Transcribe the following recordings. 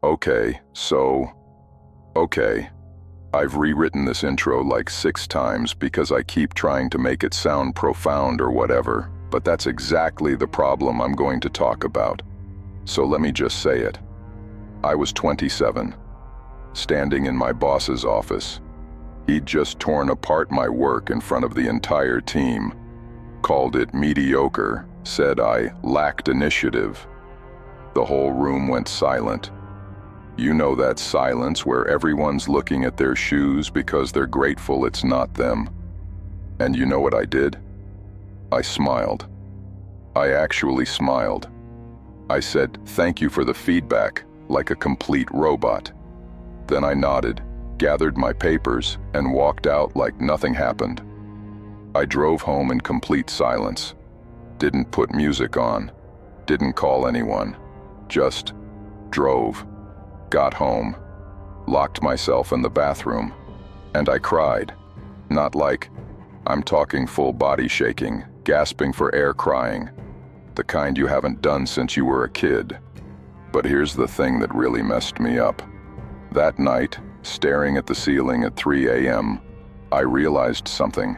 Okay. I've rewritten this intro like 6 times because I keep trying to make it sound profound or whatever, but that's exactly the problem I'm going to talk about. So let me just say it. I was 27, standing in my boss's office. He'd just torn apart my work in front of the entire team, called it mediocre, said I lacked initiative. The whole room went silent. You know that silence where everyone's looking at their shoes because they're grateful it's not them. And you know what I did? I smiled. I actually smiled. I said, "Thank you for the feedback," like a complete robot. Then I nodded, gathered my papers, and walked out like nothing happened. I drove home in complete silence. Didn't put music on. Didn't call anyone. Just drove. Got home. Locked myself in the bathroom. And I cried. Not like, I'm talking full body shaking, gasping for air crying. The kind you haven't done since you were a kid. But here's the thing that really messed me up. That night, staring at the ceiling at 3 a.m., I realized something.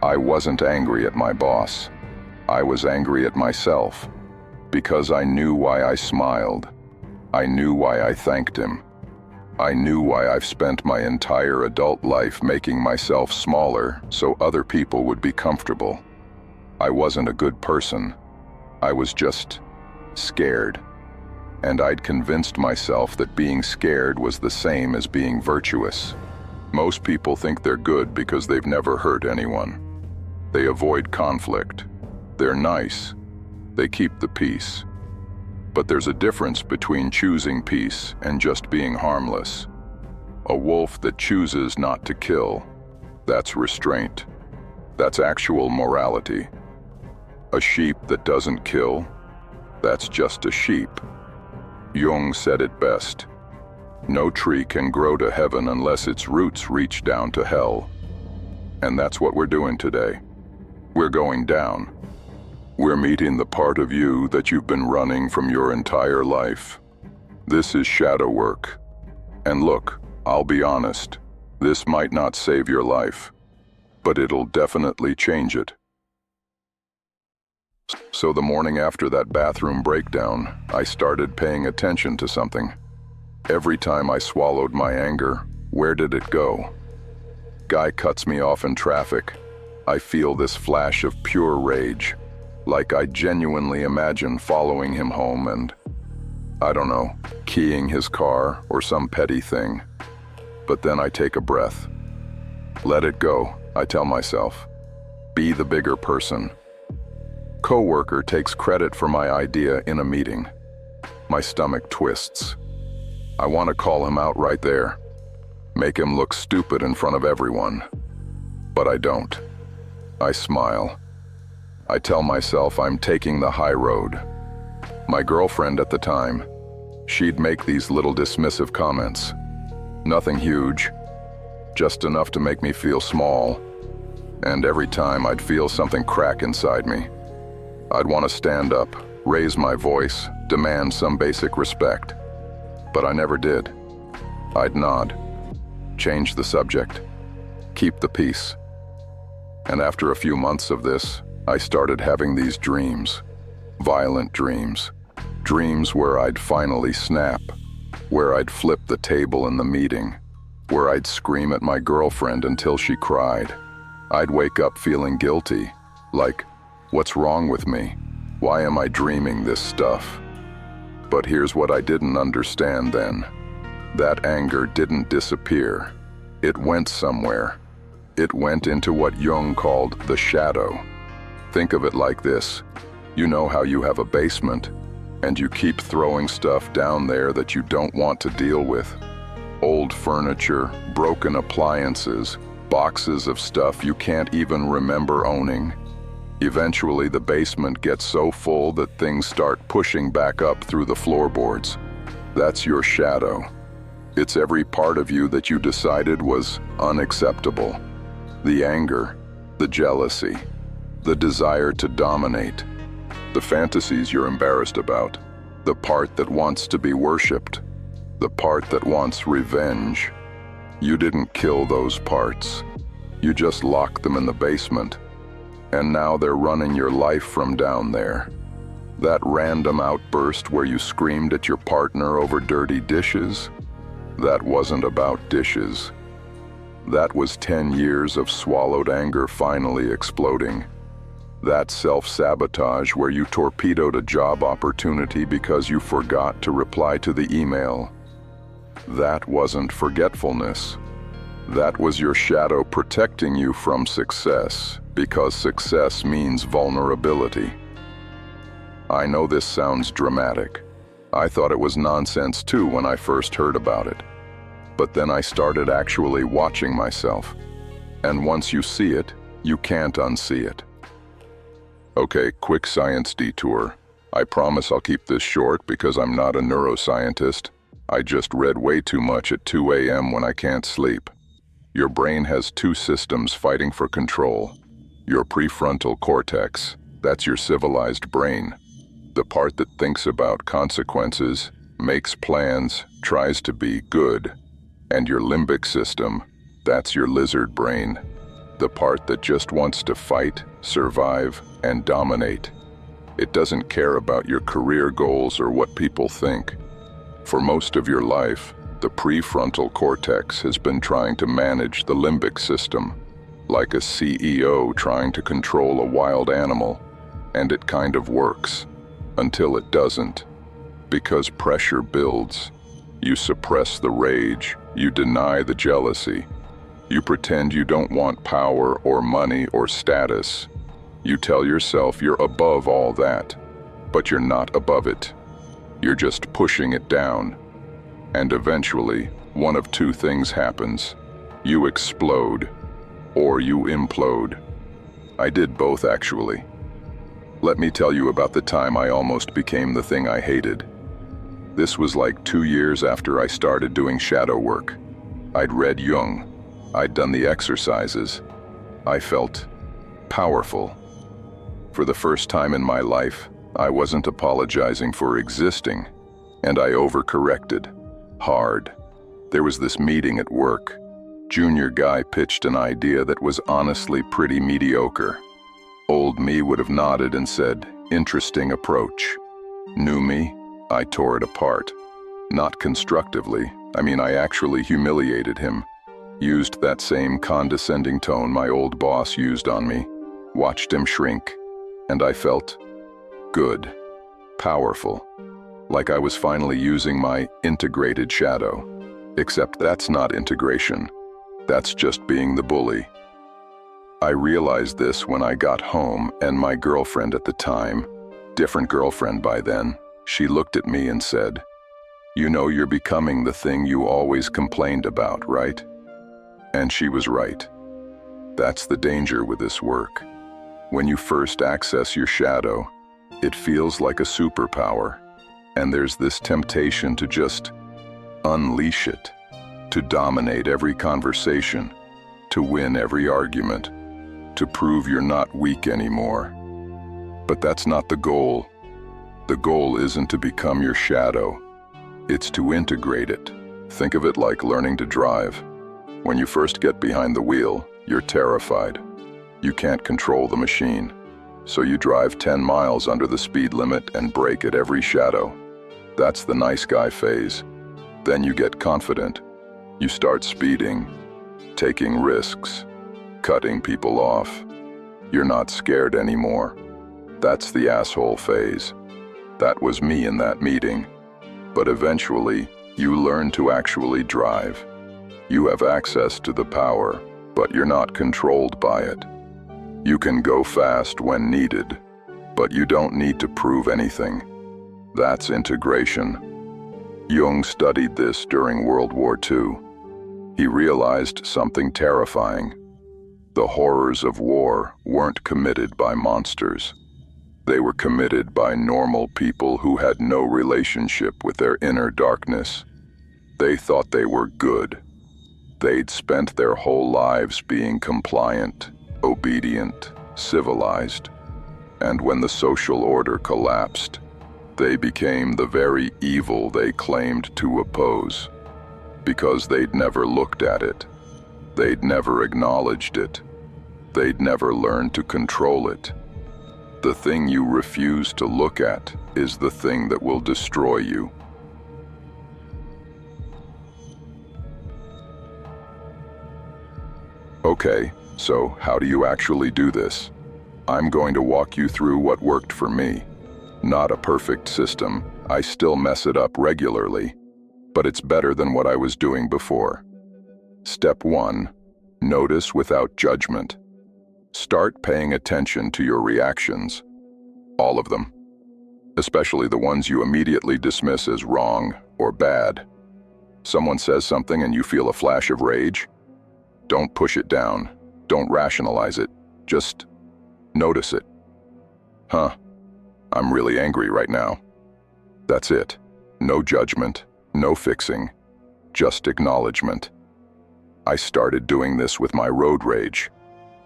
I wasn't angry at my boss. I was angry at myself. Because I knew why I smiled. I knew why I thanked him. I knew why I've spent my entire adult life making myself smaller so other people would be comfortable. I wasn't a good person. I was just scared. And I'd convinced myself that being scared was the same as being virtuous. Most people think they're good because they've never hurt anyone. They avoid conflict. They're nice. They keep the peace. But there's a difference between choosing peace and just being harmless. A wolf that chooses not to kill, that's restraint. That's actual morality. A sheep that doesn't kill, that's just a sheep. Jung said it best. No tree can grow to heaven unless its roots reach down to hell. And that's what we're doing today. We're going down. We're meeting the part of you that you've been running from your entire life. This is shadow work. And look, I'll be honest, this might not save your life, but it'll definitely change it. So the morning after that bathroom breakdown, I started paying attention to something. Every time I swallowed my anger, where did it go? Guy cuts me off in traffic. I feel this flash of pure rage. Like I genuinely imagine following him home and, I don't know, keying his car or some petty thing. But then I take a breath. Let it go, I tell myself. Be the bigger person. Coworker takes credit for my idea in a meeting. My stomach twists. I want to call him out right there. Make him look stupid in front of everyone. But I don't. I smile. I tell myself I'm taking the high road. My girlfriend at the time, she'd make these little dismissive comments. Nothing huge, just enough to make me feel small. And every time I'd feel something crack inside me. I'd want to stand up, raise my voice, demand some basic respect. But I never did. I'd nod, change the subject, keep the peace. And after a few months of this, I started having these dreams, violent dreams. Dreams where I'd finally snap, where I'd flip the table in the meeting, where I'd scream at my girlfriend until she cried. I'd wake up feeling guilty, like, what's wrong with me? Why am I dreaming this stuff? But here's what I didn't understand then. That anger didn't disappear. It went somewhere. It went into what Jung called the shadow. Think of it like this. You know how you have a basement, and you keep throwing stuff down there that you don't want to deal with. Old furniture, broken appliances, boxes of stuff you can't even remember owning. Eventually, the basement gets so full that things start pushing back up through the floorboards. That's your shadow. It's every part of you that you decided was unacceptable. The anger, the jealousy, the desire to dominate, the fantasies you're embarrassed about, the part that wants to be worshipped. The part that wants revenge. You didn't kill those parts. You just locked them in the basement. And now they're running your life from down there. That random outburst where you screamed at your partner over dirty dishes, that wasn't about dishes. That was 10 years of swallowed anger finally exploding. That self-sabotage where you torpedoed a job opportunity because you forgot to reply to the email. That wasn't forgetfulness. That was your shadow protecting you from success, because success means vulnerability. I know this sounds dramatic. I thought it was nonsense too when I first heard about it. But then I started actually watching myself. And once you see it, you can't unsee it. Okay, quick science detour. I promise I'll keep this short because I'm not a neuroscientist. I just read way too much at 2 a.m. when I can't sleep. Your brain has two systems fighting for control. Your prefrontal cortex, that's your civilized brain. The part that thinks about consequences, makes plans, tries to be good. And your limbic system, that's your lizard brain. The part that just wants to fight, survive, and dominate. It doesn't care about your career goals or what people think. For most of your life, the prefrontal cortex has been trying to manage the limbic system, like a CEO trying to control a wild animal, and it kind of works, until it doesn't. Because pressure builds. You suppress the rage, you deny the jealousy. You pretend you don't want power or money or status. You tell yourself you're above all that, but you're not above it. You're just pushing it down. And eventually, one of two things happens. You explode, or you implode. I did both, actually. Let me tell you about the time I almost became the thing I hated. This was like 2 years after I started doing shadow work. I'd read Jung. I'd done the exercises. I felt powerful. For the first time in my life, I wasn't apologizing for existing, and I overcorrected. Hard. There was this meeting at work. Junior guy pitched an idea that was honestly pretty mediocre. Old me would have nodded and said, "Interesting approach." New me, I tore it apart. Not constructively. I actually humiliated him. Used that same condescending tone my old boss used on me. Watched him shrink. And I felt good. Powerful. Like I was finally using my integrated shadow. Except that's not integration. That's just being the bully. I realized this when I got home, and my girlfriend at the time, different girlfriend by then, she looked at me and said, "You know you're becoming the thing you always complained about, right?" And she was right. That's the danger with this work. When you first access your shadow, it feels like a superpower. And there's this temptation to just unleash it, to dominate every conversation, to win every argument, to prove you're not weak anymore. But that's not the goal. The goal isn't to become your shadow. It's to integrate it. Think of it like learning to drive. When you first get behind the wheel, you're terrified. You can't control the machine. So you drive 10 miles under the speed limit and brake at every shadow. That's the nice guy phase. Then you get confident. You start speeding, taking risks, cutting people off. You're not scared anymore. That's the asshole phase. That was me in that meeting. But eventually, you learn to actually drive. You have access to the power, but you're not controlled by it. You can go fast when needed, but you don't need to prove anything. That's integration. Jung studied this during World War II. He realized something terrifying. The horrors of war weren't committed by monsters. They were committed by normal people who had no relationship with their inner darkness. They thought they were good. They'd spent their whole lives being compliant, obedient, civilized. And when the social order collapsed, They became the very evil they claimed to oppose, because they'd never looked at it. They'd never acknowledged it. They'd never learned to control it. The thing you refuse to look at is the thing that will destroy you. Okay, so how do you actually do this? I'm going to walk you through what worked for me. Not a perfect system, I still mess it up regularly, but it's better than what I was doing before. Step 1. Notice without judgment. Start paying attention to your reactions. All of them. Especially the ones you immediately dismiss as wrong or bad. Someone says something and you feel a flash of rage. Don't push it down. Don't rationalize it. Just notice it. Huh, I'm really angry right now. That's it. No judgment, no fixing, just acknowledgement. I started doing this with my road rage.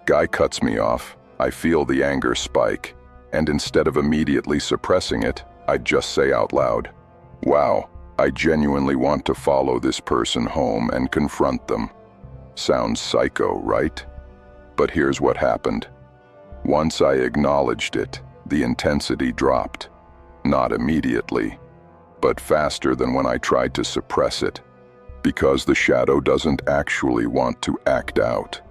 Guy cuts me off, I feel the anger spike, and instead of immediately suppressing it, I'd just say out loud, "Wow, I genuinely want to follow this person home and confront them." Sounds psycho, right? But here's what happened. Once I acknowledged it, the intensity dropped. Not immediately, but faster than when I tried to suppress it. Because the shadow doesn't actually want to act out.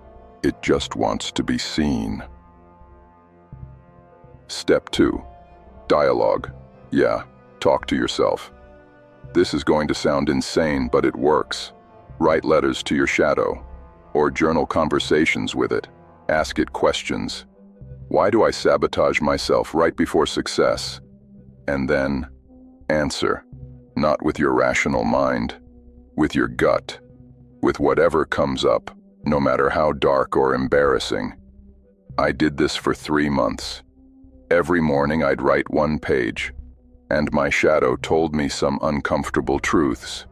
It just wants to be seen. Step 2. Dialogue. Yeah, talk to yourself. This is going to sound insane, but it works. Write letters to your shadow, or journal conversations with it. Ask it questions. Why do I sabotage myself right before success? And then, answer. Not with your rational mind, with your gut, with whatever comes up, no matter how dark or embarrassing. I did this for 3 months. Every morning I'd write 1 page, and my shadow told me some uncomfortable truths.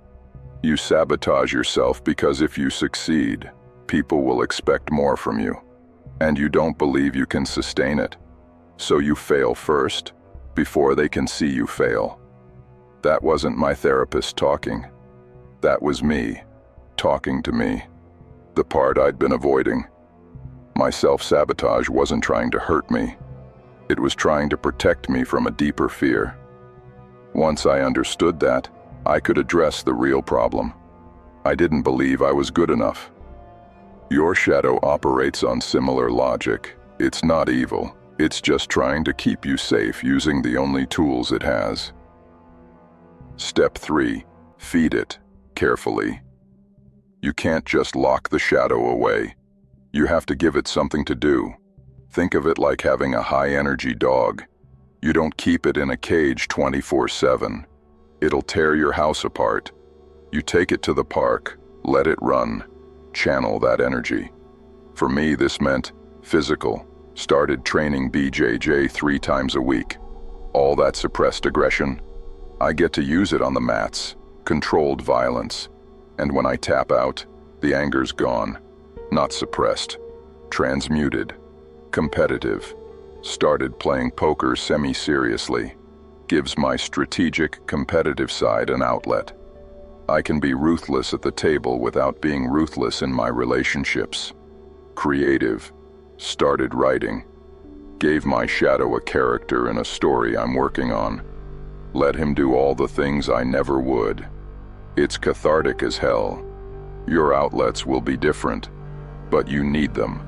You sabotage yourself because if you succeed, people will expect more from you, and you don't believe you can sustain it. So you fail first, before they can see you fail. That wasn't my therapist talking. That was me, talking to me. The part I'd been avoiding. My self-sabotage wasn't trying to hurt me. It was trying to protect me from a deeper fear. Once I understood that, I could address the real problem. I didn't believe I was good enough. Your shadow operates on similar logic. It's not evil. It's just trying to keep you safe using the only tools it has. Step 3. Feed it, carefully. You can't just lock the shadow away. You have to give it something to do. Think of it like having a high-energy dog. You don't keep it in a cage 24/7. It'll tear your house apart. You take it to the park, let it run, channel that energy. For me, this meant physical. Started training BJJ 3 times a week. All that suppressed aggression, I get to use it on the mats, controlled violence. And when I tap out, the anger's gone. Not suppressed, transmuted, competitive. Started playing poker semi-seriously. Gives my strategic, competitive side an outlet. I can be ruthless at the table without being ruthless in my relationships. Creative. Started writing. Gave my shadow a character in a story I'm working on. Let him do all the things I never would. It's cathartic as hell. Your outlets will be different, but you need them.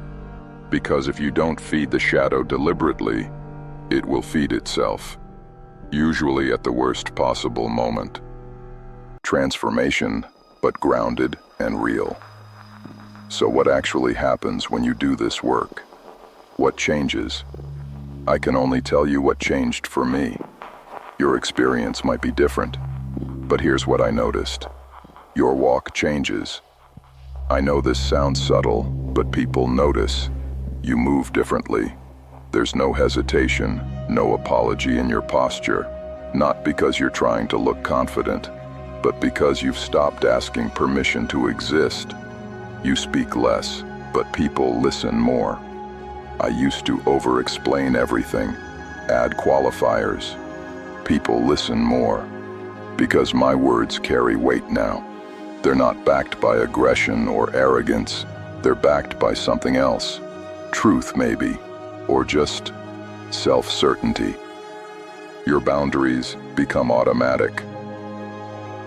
Because if you don't feed the shadow deliberately, it will feed itself. Usually at the worst possible moment. Transformation, but grounded and real. So what actually happens when you do this work? What changes? I can only tell you what changed for me. Your experience might be different, but here's what I noticed. Your walk changes. I know this sounds subtle, but people notice. You move differently. There's no hesitation, no apology in your posture. Not because you're trying to look confident, but because you've stopped asking permission to exist. You speak less, but people listen more. I used to over-explain everything, add qualifiers. people listen more. Because my words carry weight now. They're not backed by aggression or arrogance. They're backed by something else. Truth, maybe, or just self-certainty. Your boundaries become automatic.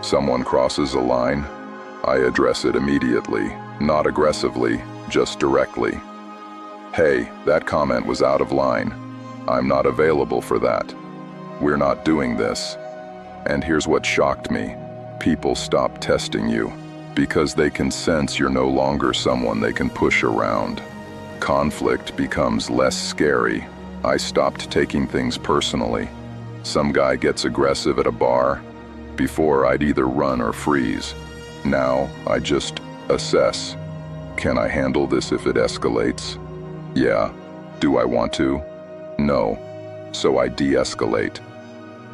Someone crosses a line, I address it immediately, not aggressively, just directly. Hey, that comment was out of line. I'm not available for that. We're not doing this. And here's what shocked me. People stop testing you because they can sense you're no longer someone they can push around. Conflict becomes less scary. I stopped taking things personally. Some guy gets aggressive at a bar. Before, I'd either run or freeze. Now, I just assess. Can I handle this if it escalates? Yeah. Do I want to? No. So I de-escalate.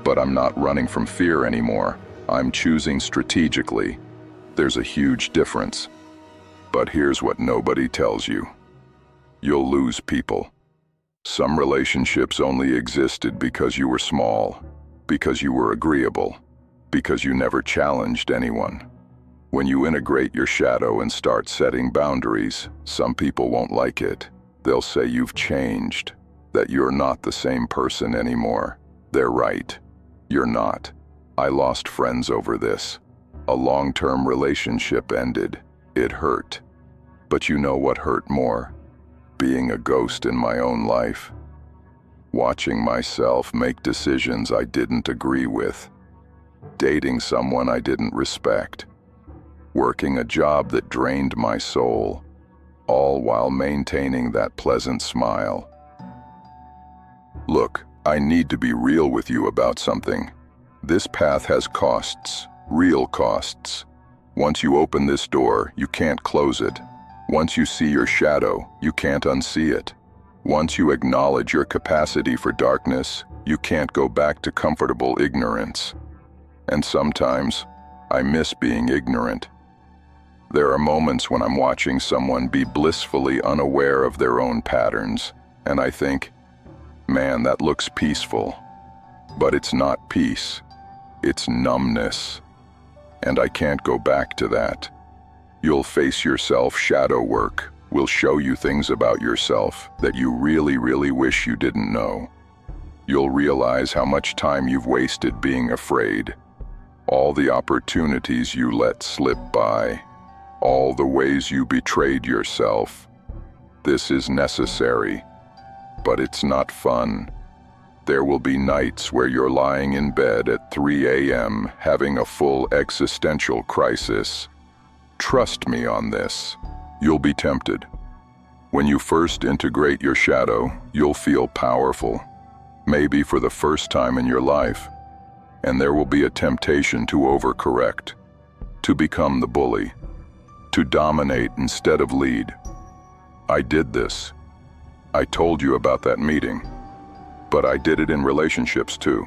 But I'm not running from fear anymore. I'm choosing strategically. There's a huge difference. But here's what nobody tells you. You'll lose people. Some relationships only existed because you were small, because you were agreeable, because you never challenged anyone. When you integrate your shadow and start setting boundaries, some people won't like it. They'll say you've changed, that you're not the same person anymore. They're right. You're not. I lost friends over this. A long-term relationship ended. It hurt. But you know what hurt more? Being a ghost in my own life. Watching myself make decisions I didn't agree with. Dating someone I didn't respect. Working a job that drained my soul. All while maintaining that pleasant smile. Look, I need to be real with you about something. This path has costs, real costs. Once you open this door, you can't close it. Once you see your shadow, you can't unsee it. Once you acknowledge your capacity for darkness, you can't go back to comfortable ignorance. And sometimes, I miss being ignorant. There are moments when I'm watching someone be blissfully unaware of their own patterns, and I think, man, that looks peaceful. But it's not peace. It's numbness. And I can't go back to that. You'll face yourself shadow work. Will show you things about yourself that you really, really wish you didn't know. You'll realize how much time you've wasted being afraid. All the opportunities you let slip by. All the ways you betrayed yourself. This is necessary, but it's not fun. There will be nights where you're lying in bed at 3 a.m. having a full existential crisis. Trust me on this. You'll be tempted. When you first integrate your shadow, you'll feel powerful, maybe for the first time in your life. And there will be a temptation to overcorrect, to become the bully, to dominate instead of lead. I did this. I told you about that meeting. But I did it in relationships too.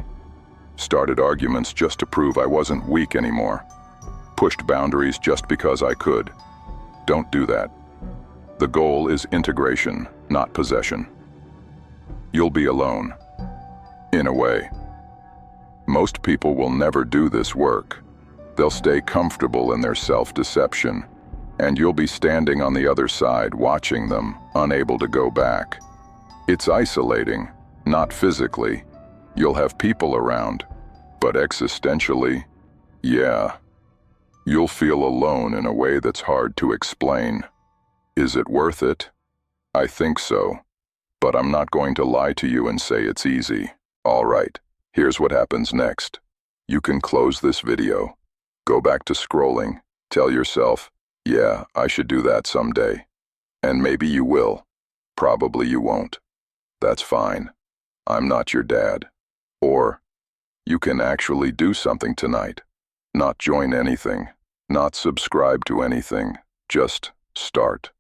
Started arguments just to prove I wasn't weak anymore. Pushed boundaries just because I could. Don't do that. The goal is integration, not possession. You'll be alone. In a way. Most people will never do this work. They'll stay comfortable in their self-deception, and you'll be standing on the other side watching them, unable to go back. It's isolating, not physically. You'll have people around, but existentially, yeah. You'll feel alone in a way that's hard to explain. Is it worth it? I think so. But I'm not going to lie to you and say it's easy. All right, here's what happens next. You can close this video. Go back to scrolling. Tell yourself, yeah, I should do that someday. And maybe you will. Probably you won't. That's fine. I'm not your dad. Or, you can actually do something tonight. Not join anything. Not subscribe to anything. Just start.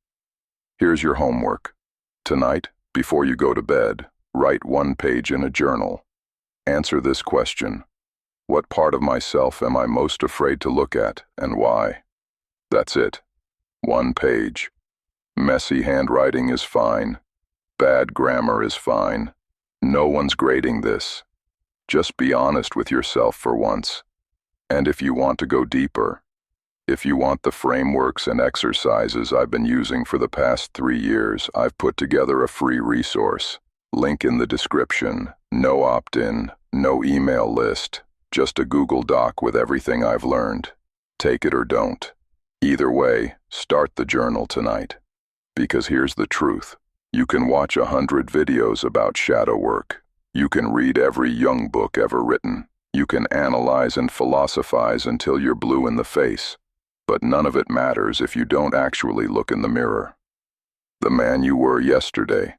Here's your homework. Tonight, before you go to bed, write 1 page in a journal. Answer this question. What part of myself am I most afraid to look at, and why? That's it. 1 page. Messy handwriting is fine. Bad grammar is fine. No one's grading this. Just be honest with yourself for once. And if you want to go deeper, if you want the frameworks and exercises I've been using for the past 3 years, I've put together a free resource. Link in the description. No opt-in, no email list, just a Google Doc with everything I've learned. Take it or don't. Either way, start the journal tonight. Because here's the truth. You can watch 100 videos about shadow work. You can read every Jung book ever written. You can analyze and philosophize until you're blue in the face. But none of it matters if you don't actually look in the mirror. The man you were yesterday,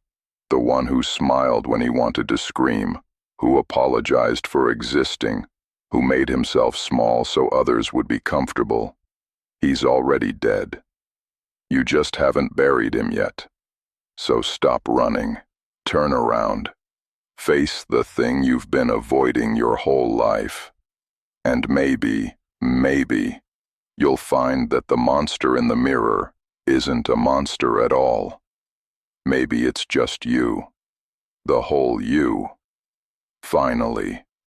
the one who smiled when he wanted to scream, who apologized for existing, who made himself small so others would be comfortable, he's already dead. You just haven't buried him yet. So stop running. Turn around. Face the thing you've been avoiding your whole life. And maybe, you'll find that the monster in the mirror isn't a monster at all. Maybe it's just you. The whole you. Finally.